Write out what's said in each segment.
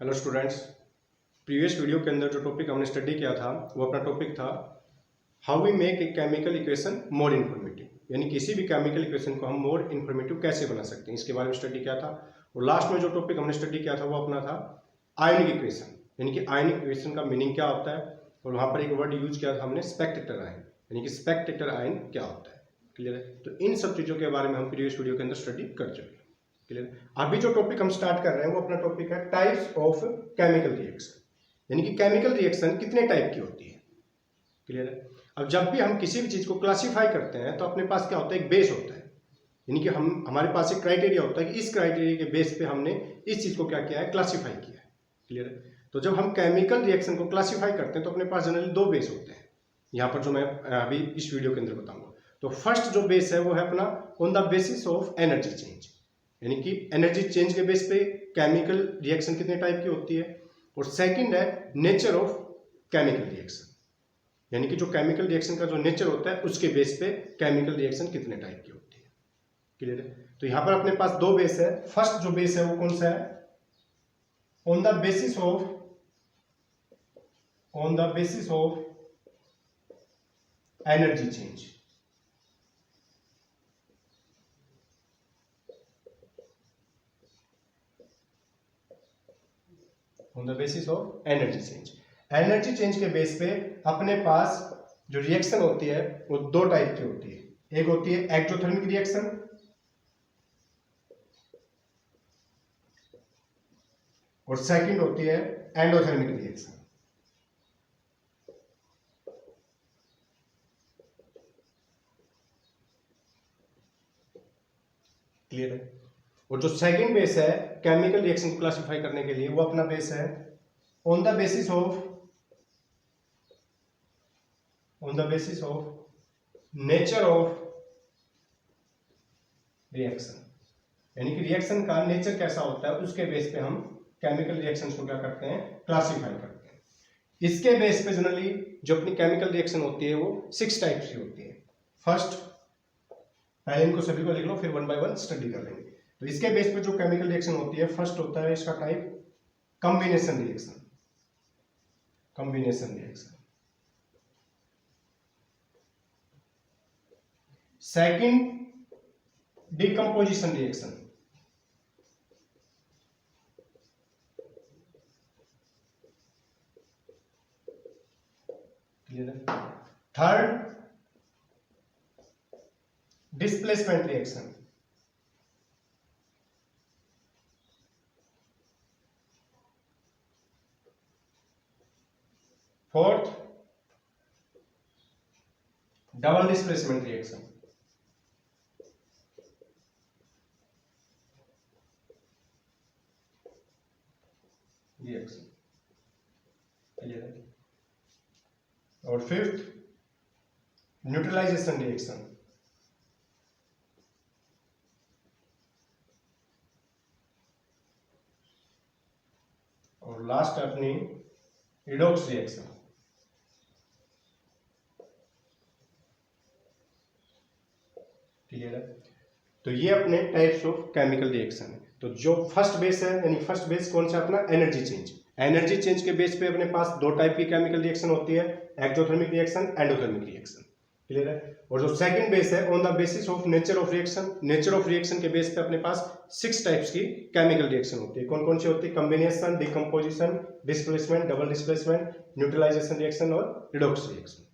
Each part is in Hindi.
हेलो स्टूडेंट्स, प्रीवियस वीडियो के अंदर जो टॉपिक हमने स्टडी किया था वो अपना टॉपिक था how we make a chemical equation more informative, यानी किसी भी केमिकल इक्वेशन को हम मोर इन्फॉर्मेटिव कैसे बना सकते हैं, इसके बारे में स्टडी किया था। और लास्ट में जो टॉपिक हमने स्टडी किया था वो अपना था आयनिक इक्वेशन, यानी कि आयनिक इक्वेशन का मीनिंग क्या होता है। और वहाँ पर एक वर्ड यूज किया था हमने स्पेक्ट्रेटर आयन, यानी कि स्पेक्ट्रेटर आयन क्या होता है। क्लियर है? तो इन सब चीज़ों के बारे में हम प्रीवियस वीडियो के अंदर स्टडी कर चुके हैं। क्लियर? अभी जो टॉपिक हम स्टार्ट कर रहे हैं वो अपना टॉपिक है टाइप्स ऑफ केमिकल रिएक्शन, यानी कि केमिकल रिएक्शन कितने टाइप की होती है। क्लियर है? अब जब भी हम किसी भी चीज को क्लासिफाई करते हैं तो अपने पास क्या होता है, एक बेस होता है, यानी कि हमारे पास एक क्राइटेरिया होता है कि इस क्राइटेरिया के बेस पे हमने इस चीज को क्या किया है, क्लासिफाई किया है। क्लियर है? तो जब हम केमिकल रिएक्शन को क्लासिफाई करते हैं तो अपने पास जनरली दो बेस होते हैं, यहाँ पर जो मैं अभी इस वीडियो के अंदर बताऊंगा। तो फर्स्ट जो बेस है वो है अपना on the basis of energy change, यानी कि एनर्जी चेंज के बेस पे केमिकल रिएक्शन कितने टाइप की होती है। और सेकंड है नेचर ऑफ केमिकल रिएक्शन, यानी कि जो केमिकल रिएक्शन का जो नेचर होता है उसके बेस पे केमिकल रिएक्शन कितने टाइप की होती है। क्लियर है? तो यहां पर अपने पास दो बेस है। फर्स्ट जो बेस है वो कौन सा है, on the basis of energy change. On the basis of energy change, energy change के बेस पे अपने पास जो रिएक्शन होती है वो दो टाइप की होती है। एक होती है एक्टोथर्मिक रिएक्शन और सेकंड होती है एंडोथर्मिक रिएक्शन। क्लियर है? और जो सेकंड बेस है केमिकल रिएक्शन को क्लासिफाई करने के लिए वो अपना बेस है on the basis of nature of reaction, यानी कि रिएक्शन का नेचर कैसा होता है उसके बेस पे हम केमिकल रिएक्शंस को क्या करते हैं, क्लासिफाई करते हैं। इसके बेस पे जनरली जो अपनी केमिकल रिएक्शन होती है वो 6 टाइप्स की होती है। फर्स्ट, पहले इनको सभी को लिख लो, फिर वन बाय वन स्टडी कर लेंगे। तो इसके बेस पे जो केमिकल रिएक्शन होती है, फर्स्ट होता है इसका type combination reaction. Second decomposition reaction. Clear है? Third displacement reaction. Fourth double displacement reaction. Clear है? और फिफ्थ न्यूट्रलाइजेशन रिएक्शन। और लास्ट अपनी रिडॉक्स रिएक्शन। क्लियर है? तो ये अपने टाइप्स ऑफ केमिकल रिएक्शन है। तो जो फर्स्ट बेस है, यानी फर्स्ट बेस कौन सा अपना, एनर्जी चेंज। एनर्जी चेंज के बेस पे अपने पास दो टाइप की केमिकल रिएक्शन होती है, exothermic reaction, endothermic reaction. Clear है? और जो सेकंड बेस है on the basis of nature of reaction, nature of reaction के बेस पे अपने पास 6 टाइप्स की केमिकल रिएक्शन होती है। कौन कौन सी होती है, combination, decomposition, displacement, double displacement, neutralisation reaction और रिडॉक्स रिएक्शन।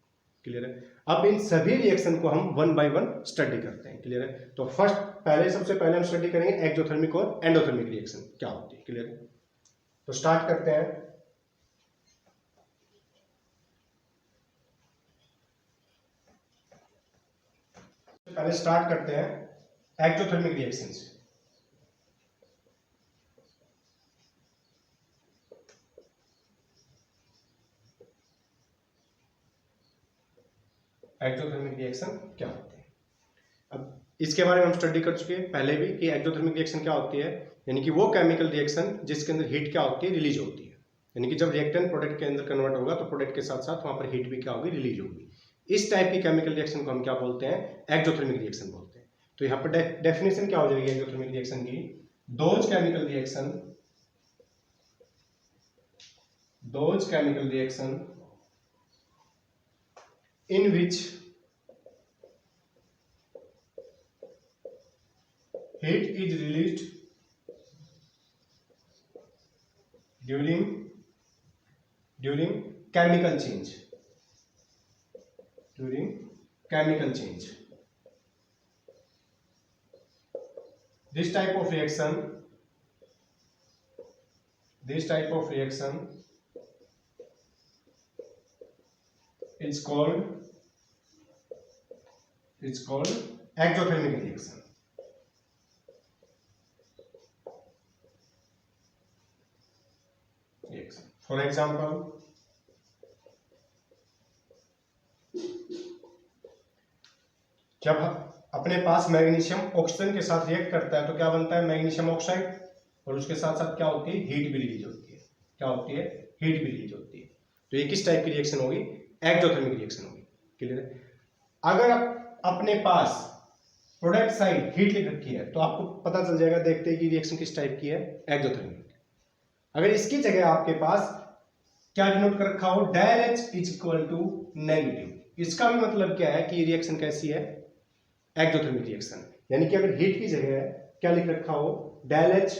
क्लियर है? अब इन सभी रिएक्शन को हम वन बाय वन स्टडी करते हैं। क्लियर है? तो फर्स्ट सबसे पहले हम स्टडी करेंगे एक्सोथर्मिक और एंडोथर्मिक रिएक्शन क्या होती है। क्लियर है? तो स्टार्ट करते हैं। पहले स्टार्ट करते हैं एक्सोथर्मिक रिएक्शन से। एक्सोथर्मिक रिएक्शन क्या होती है, अब इसके बारे में हम स्टडी कर चुके हैं पहले भी कि एक्सोथर्मिक रिएक्शन क्या होती है, यानी कि वो केमिकल रिएक्शन जिसके अंदर हीट क्या होती है, रिलीज होती है। यानी कि जब रिएक्टेंट प्रोडक्ट के अंदर कन्वर्ट होगा तो प्रोडक्ट के साथ साथ वहां पर हीट भी क्या होगी, रिलीज होगी। इस टाइप की केमिकल रिएक्शन को हम क्या बोलते हैं, एक्सोथर्मिक रिएक्शन बोलते हैं। तो यहाँ पर डेफिनेशन क्या हो जाएगी एक्सोथर्मिक रिएक्शन की, those chemical reaction those chemical reaction in which heat is released during chemical change. During chemical change, this type of reaction is called exothermic reaction. For example, जब अपने पास मैग्नीशियम ऑक्सीजन के साथ रिएक्ट करता है तो क्या बनता है, मैग्नीशियम ऑक्साइड, और उसके साथ साथ क्या होती है, हीट भी रिलीज होती है। क्या होती है, हीट भी रिलीज होती है। तो ये किस टाइप की रिएक्शन होगी, एक्सोथर्मिक रिएक्शन होगी। क्लियर है। अगर अपने पास प्रोडक्ट साइड हीट लिख रखी है तो आपको पता चल जाएगा देखते हैं कि रिएक्शन किस टाइप की है, एक्सोथर्मिक। अगर इसकी जगह आपके पास क्या डिनोट कर रखा हो, del H is equal to negative, इसका भी मतलब क्या है कि रिएक्शन कैसी है, एक्सोथर्मिक रिएक्शन। यानी कि अगर हीट की जगह क्या लिख रखा हो, del H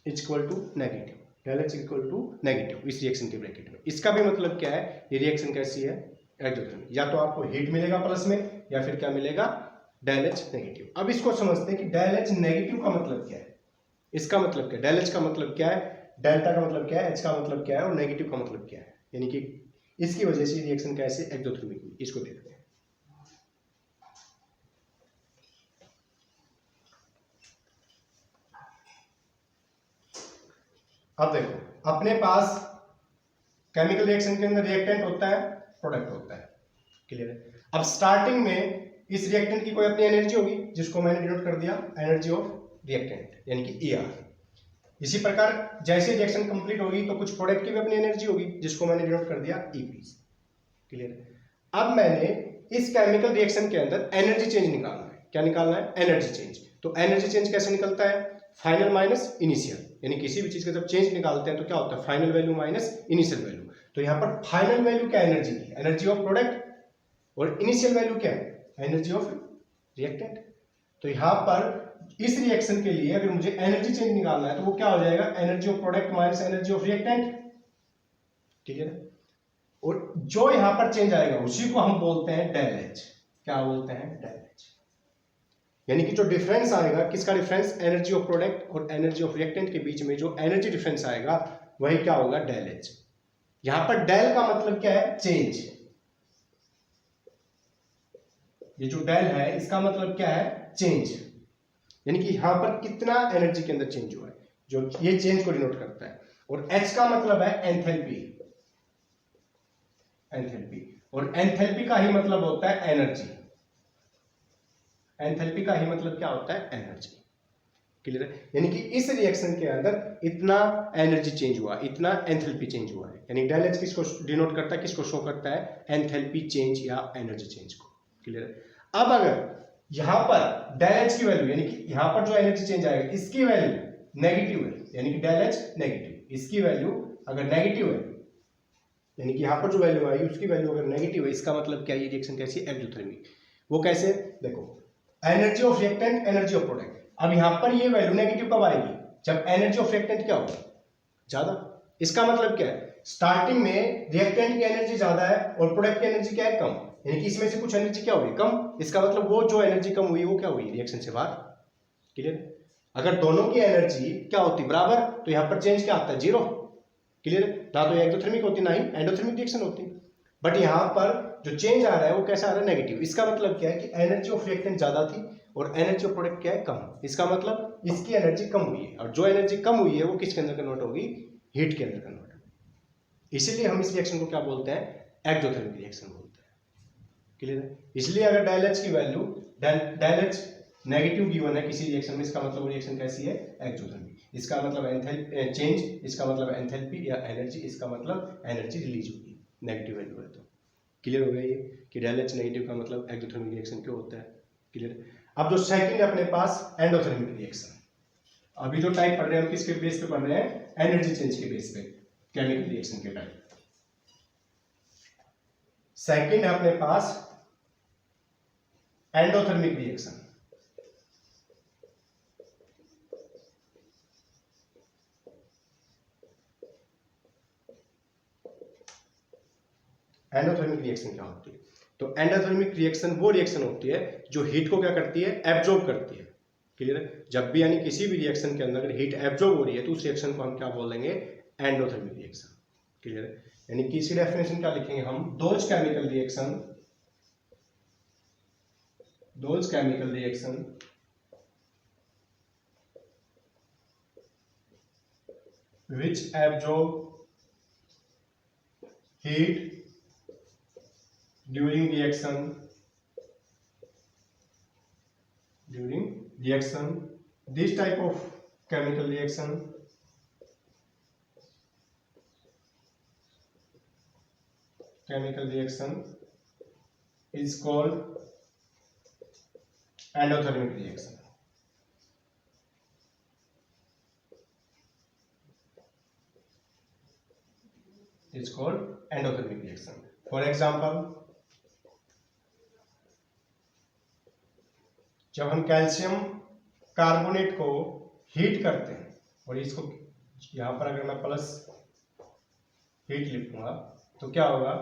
is equal to negative, del H equal to negative इस रिएक्शन के ब्रैकेट में, इसका भी मतलब क्या है, ये रिएक्शन कैसी है, एक्सोथर्मिक। या तो आपको हीट मिलेगा प्लस में, या फिर क्या मिलेगा, डेल एच नेगेटिव। अब इसको समझते हैं कि डेल एच नेगेटिव का मतलब क्या है, इसका मतलब क्या है, डेल एच का मतलब क्या है, डेल्टा का मतलब क्या है, एच का मतलब क्या है, और नेगेटिव का मतलब क्या है। यानी कि इसकी वजह से रिएक्शन कैसे एक्सोथर्मिक हुई, इसको देखते हैं। अब देखो, अपने पास केमिकल रिएक्शन के अंदर रिएक्टेंट होता है, प्रोडक्ट होता है। क्लियर है। अब स्टार्टिंग में इस रिएक्टेंट की कोई अपनी एनर्जी होगी, जिसको मैंने डिनोट कर दिया एनर्जी ऑफ रिएक्टेंट, यानी कि ER। इसी प्रकार जैसे रिएक्शन कंप्लीट होगी तो कुछ प्रोडक्ट की भी अपनी एनर्जी होगी, जिसको मैंने डिनोट कर दिया EP। क्लियर है। अब मैंने इस केमिकल रिएक्शन के अंदर एनर्जी चेंज निकालना है। क्या निकालना है, एनर्जी चेंज। तो एनर्जी चेंज कैसे निकलता है, फाइनल माइनस इनिशियल, यानी किसी भी चीज का जब चेंज निकालते हैं तो क्या होता है, final value minus initial value. तो यहाँ पर फाइनल वैल्यू क्या एनर्जी की, एनर्जी ऑफ प्रोडक्ट, और इनिशियल वैल्यू क्या है, एनर्जी ऑफ रिएक्टेंट। तो यहाँ पर इस रिएक्शन के लिए अगर मुझे एनर्जी चेंज निकालना है तो वो क्या हो जाएगा, energy of product minus energy of reactant. ठीक है। और जो यहां पर चेंज आएगा उसी को हम बोलते हैं डेल एच। क्या बोलते हैं, डेल एच। यानी कि जो डिफरेंस आएगा, किसका डिफरेंस, एनर्जी ऑफ प्रोडक्ट और एनर्जी ऑफ रिएक्टेंट के बीच में जो एनर्जी डिफरेंस आएगा वही क्या होगा, डेल एच। यहां पर डेल का मतलब क्या है, चेंज। ये जो डेल है इसका मतलब क्या है, चेंज। यानी कि यहां पर कितना एनर्जी के अंदर चेंज हुआ है, जो ये चेंज को डिनोट करता है। और एच का मतलब है एंथैल्पी, एंथैल्पी, और एंथैल्पी का ही मतलब होता है एनर्जी। एंथैल्पी का ही मतलब क्या होता है, एनर्जी। क्लियर है। यानी कि इस रिएक्शन के अंदर इतना एनर्जी चेंज हुआ, इतना एंथैल्पी चेंज हुआ है। यानी डेल एच किसको डिनोट करता है, किसको शो करता है, एंथैल्पी चेंज या एनर्जी चेंज को। क्लियर है। अब अगर यहां पर डेल एच की वैल्यू, यानी कि यहां पर जो एनर्जी चेंज आएगा इसकी वैल्यू नेगेटिव है, यानी कि डेल एच नेगेटिव, इसकी वैल्यू अगर नेगेटिव है, यानी कि यहां पर जो वैल्यू आई उसकी वैल्यू अगर नेगेटिव है, इसका मतलब क्या, ये रिएक्शन कैसी है, एक्सोथर्मिक। वो कैसे, देखो, energy of reactant, energy of product. अब यहां पर ये वैल्यू नेगेटिव कब आएगी, जब एनर्जी ऑफ रिएक्टेंट क्या होगी, ज्यादा। इसका मतलब क्या है, स्टार्टिंग में रिएक्टेंट की एनर्जी ज्यादा है और प्रोडक्ट की एनर्जी क्या है, कम। यानी कि इसमें से कुछ एनर्जी क्या होगी, कम। इसका मतलब वो जो एनर्जी कम हुई वो क्या हुई, रिएक्शन से बाहर। क्लियर। अगर दोनों की एनर्जी क्या होती, बराबर, तो यहां पर चेंज क्या आता है, जीरो। क्लियर। ना तो एक्सोथर्मिक होती, ना ही एंडोथर्मिक रिएक्शन होती। बट यहां पर जो चेंज आ रहा है वो कैसा आ रहा है, नेगेटिव। इसका मतलब क्या है कि एनर्जी ऑफ रिएक्टेंट ज्यादा थी और एनर्जी ऑफ प्रोडक्ट क्या है, कम। इसका मतलब इसकी एनर्जी कम हुई है, और जो एनर्जी कम हुई है वो किसके अंदर कन्वर्ट होगी, हीट के अंदर कन्वर्ट होगी। इसीलिए हम इस रिएक्शन को क्या बोलते हैं, एक्सोथर्मिक रिएक्शन बोलते हैं। क्लियर है। इसलिए अगर डेल एच की value, del H negative given है किसी रिएक्शन में, इसका मतलब वो रिएक्शन कैसी है, एक्सोथर्मिक। इसका मतलब एंथैल्पी चेंज, इसका मतलब एंथैल्पी या एनर्जी, इसका मतलब एनर्जी रिलीज होगी, नेगेटिव वैल्यू है तो। क्लियर हो गया ये कि डेल एच नेगेटिव का मतलब एक्सोथर्मिक रिएक्शन क्यों होता है। क्लियर। अब जो सेकंड है अपने पास, एंडोथर्मिक रिएक्शन। अभी जो टाइप पढ़ रहे हैं हम किसके बेस पे पढ़ रहे हैं, एनर्जी चेंज के बेस पे। केमिकल रिएक्शन के टाइप। सेकंड है अपने पास एंडोथर्मिक रिएक्शन। एंडोथर्मिक रिएक्शन क्या होती है? तो एंडोथर्मिक रिएक्शन वो रिएक्शन होती है जो हीट को क्या करती है, एब्जॉर्ब करती है। क्लियर है? जब भी यानी किसी भी रिएक्शन के अंदर अगर हीट एब्जॉर्ब हो रही है तो उस रिएक्शन को हम क्या बोलेंगे, एंडोथर्मिक रिएक्शन। क्लियर है? यानी कि इसकी डेफिनेशन क्या लिखेंगे हम, those chemical reaction which absorb heat during reaction, this type of chemical reaction is called endothermic reaction. It's called endothermic reaction. For example, जब हम कैल्शियम कार्बोनेट को हीट करते हैं और इसको यहां पर अगर मैं प्लस हीट लिखूंगा तो क्या होगा,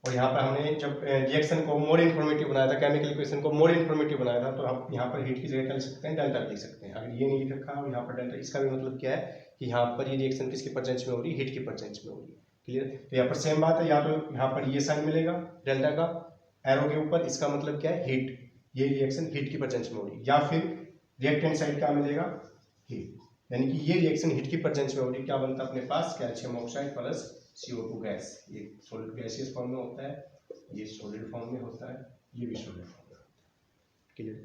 और यहाँ पर हमने जब रिएक्शन को मोर इन्फॉर्मेटिव बनाया था, केमिकल इक्वेशन को मोर इन्फॉर्मेटिव बनाया था, तो हम यहाँ पर हीट की जगह क्या लिख सकते हैं, डेल्टा लिख सकते हैं। अगर ये नहीं लिख रखा और यहाँ पर डेल्टा, इसका भी मतलब क्या है कि यहाँ पर ये रिएक्शन किसकी प्रेजेंस में हो रही है, हीट की प्रेजेंस में हो रही है। क्लियर? तो यहाँ पर सेम बात है, या तो यहाँ पर ये साइन मिलेगा डेल्टा का एरो के ऊपर, इसका मतलब क्या है, हीट, ये रिएक्शन हीट की प्रेजेंस में हो रही है, या फिर रिएक्टेंट साइड क्या मिलेगा, हीट, यानी कि ये रिएक्शन हीट की प्रेजेंस में हो रही है। क्या बनता है अपने पास, calcium oxide plus CO2 gas. ये सॉलिड गैसियस फॉर्म में होता है, ये सॉलिड फॉर्म में होता है, ये भी सॉलिड फॉर्म में होता है। क्लियर?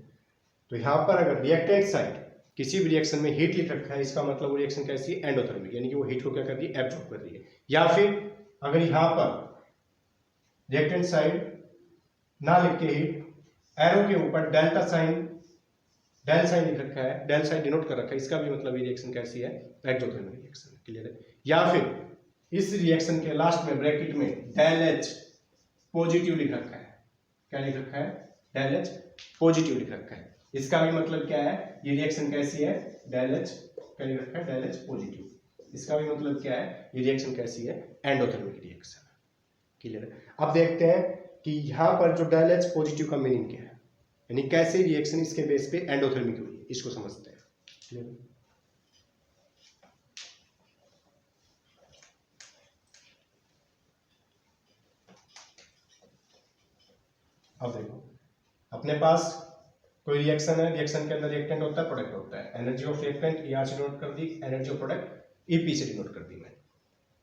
तो यहाँ पर अगर रिएक्टेंट साइड किसी भी रिएक्शन में हीट लिख रखा है, इसका मतलब वो रिएक्शन कैसी है, एंडोथर्मिक, यानी कि वो हीट को क्या कर रही है, एब्जॉर्ब कर रही है। या फिर अगर यहाँ पर रिएक्टेंट साइड ना लिख के हीट, एरो के ऊपर डेल्टा साइन, डेल साइन लिख रखा है, डेल साइन डिनोट कर रखा है, इसका भी मतलब ये रिएक्शन कैसी है, एक्सोथर्मिक रिएक्शन। क्लियर है? या फिर इस रिएक्शन के लास्ट में ब्रैकेट में डेल एच पॉजिटिव लिख रखा है, क्या लिख रखा है, डेल एच पॉजिटिव लिख रखा है, इसका भी मतलब क्या है, ये रिएक्शन कैसी है, डेल एच, क्या लिख रखा है, डेल एच पॉजिटिव, इसका भी मतलब क्या है, ये रिएक्शन कैसी है, एंडोथर्मिक रिएक्शन। क्लियर है? अब देखते हैं कि यहाँ पर जो डेल एच पॉजिटिव का मीनिंग क्या है, यानी कैसे रिएक्शन इसके बेस पे एंडोथर्मिक हुई है, इसको समझते हैं। क्लियर? अब देखो, अपने पास कोई रिएक्शन है, रिएक्शन के अंदर रिएक्टेंट होता है, प्रोडक्ट होता है। एनर्जी ऑफ रिएक्टेंट यहाँ से डिनोट कर दी, एनर्जी ऑफ प्रोडक्ट EP से डिनोट कर दी मैंने।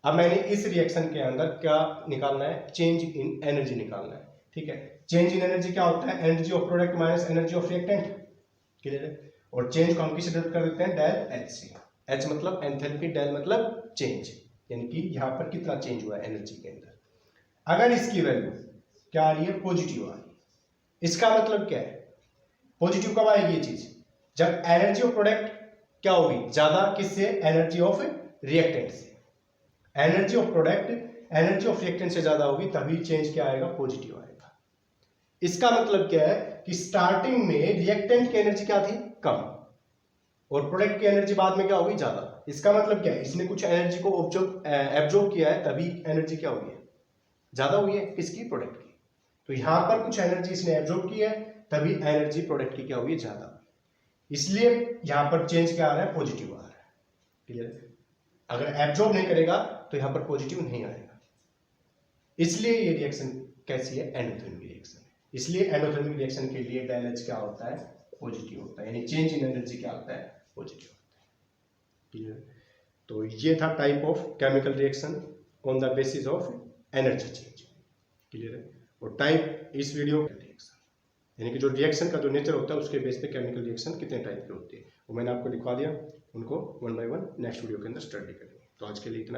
अब मैंने इस रिएक्शन के अंदर क्या निकालना है, चेंज इन एनर्जी निकालना है। ठीक है? चेंज इन एनर्जी क्या होता है, energy of product minus energy of reactant. Clear है? और चेंज को हम किससे डिनोट कर देते हैं, डेल एच से। एच मतलब एंथैल्पी, डेल मतलब चेंज, यानी कि यहाँ पर कितना चेंज हुआ है एनर्जी के अंदर। अगर इसकी वैल्यू क्या आ रही है, पॉजिटिव आ रही है, इसका मतलब क्या है, पॉजिटिव कब आएगी ये चीज, जब एनर्जी ऑफ प्रोडक्ट क्या होगी, ज्यादा किससे, एनर्जी ऑफ रिएक्टेंट से। Energy of product energy of reactant से ज्यादा होगी तभी चेंज क्या आएगा, पॉजिटिव आएगा। इसका मतलब क्या है कि स्टार्टिंग में रिएक्टेंट की एनर्जी क्या थी, कम, और प्रोडक्ट की एनर्जी बाद में क्या होगी, ज्यादा। इसका मतलब क्या है, इसने कुछ एनर्जी को एब्जॉर्ब किया है तभी एनर्जी क्या हुई है, ज्यादा हुई है, किसकी, प्रोडक्ट की। तो यहां पर कुछ एनर्जी इसने एब्जॉर्ब की है तभी एनर्जी प्रोडक्ट की क्या हुई है, ज्यादा। इसलिए यहां पर चेंज क्या आ रहा है, पॉजिटिव आ रहा है। क्लियर? अगर एब्जॉर्ब नहीं करेगा तो यहां पर पॉजिटिव नहीं आएगा। इसलिए ये रिएक्शन कैसी है, एंडोथर्मिक रिएक्शन है। इसलिए एंडोथर्मिक रिएक्शन के लिए डेल एच क्या होता है, पॉजिटिव होता है, यानी चेंज इन एनर्जी क्या होता है, पॉजिटिव होता है। क्लियर? तो ये था type of chemical reaction on the basis of energy change. Clear है? और टाइप इस वीडियो रिएक्शन, यानी कि जो रिएक्शन का जो नेचर होता है उसके बेस पे केमिकल रिएक्शन कितने टाइप के होते हैं वो मैंने आपको दिखा दिया। उनको 1 बाय 1 नेक्स्ट वीडियो के अंदर स्टडी करेंगे। तो आज के लिए इतना ही।